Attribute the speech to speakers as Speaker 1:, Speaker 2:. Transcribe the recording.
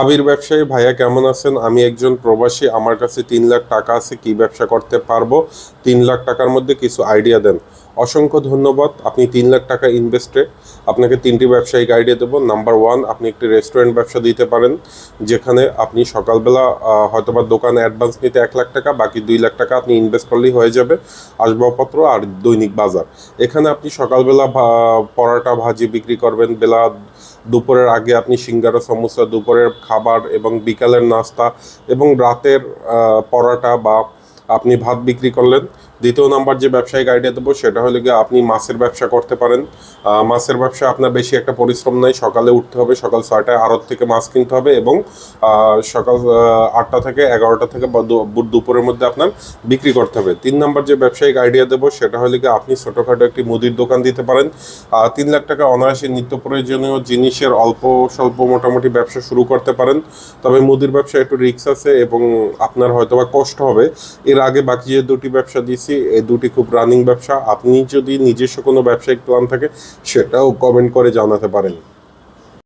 Speaker 1: আবির ব্যবসায়ী ভাইয়া কেমন আছেন? আমি একজন প্রবাসী, আমার কাছে 3 লাখ টাকা আছে, কি ব্যবসা করতে পারবো? 3 লাখ টাকার মধ্যে কিছু আইডিয়া দেন। অসংখ্য ধন্যবাদ। আপনি 3 লাখ টাকা ইনভেস্টে আপনাকে 3টি ব্যবসায়িক আইডিয়া দেবো। নাম্বার 1, আপনি একটি রেস্টুরেন্ট ব্যবসা দিতে পারেন, যেখানে আপনি সকালবেলা হয়তোবা দোকানে অ্যাডভান্স নিতে 1 লাখ টাকা, বাকি 2 লাখ টাকা আপনি ইনভেস্ট করলেই হয়ে যাবে। আসবাবপত্র আর দৈনিক বাজার। এখানে আপনি সকালবেলা পরোটা ভাজি বিক্রি করবেন, দুপুরের আগে আপনি সিঙ্গারা সমোসা, দুপুরের খাবার এবং বিকালের নাস্তা এবং রাতের পরোটা বা আপনি ভাত বিক্রি করলেন। দ্বিতীয় নাম্বার যে ব্যবসায়িক আইডিয়া দেবো সেটা হলো গিয়ে আপনি মাছের ব্যবসা করতে পারেন। মাছের ব্যবসা আপনার বেশি একটা পরিশ্রম নাই। সকালে উঠতে হবে, সকাল 6টায় আড়ত থেকে মাছ কিনতে হবে এবং সকাল 8টা থেকে 11টা থেকে দুপুরের মধ্যে আপনার বিক্রি করতে হবে। 3 নাম্বার যে ব্যবসায়িক আইডিয়া দেবো সেটা হলো গিয়ে আপনি ছোটোখাটো একটি মুদির দোকান দিতে পারেন। 3 লাখ টাকা অনায়াসে নিত্য প্রয়োজনীয় জিনিসের অল্প স্বল্প মোটামুটি ব্যবসা শুরু করতে পারেন। তবে মুদির ব্যবসা একটু রিস্ক আছে এবং আপনার হয়তোবা কষ্ট হবে। এর আগে বাকি যে দুটি ব্যবসা দিয়েছি, এই দুটি খুব রানিং ব্যবসা। আপনি যদি নিজস্ব কোনো ব্যবসায়িক প্ল্যান থাকে সেটাও কমেন্ট করে জানাতে পারেন।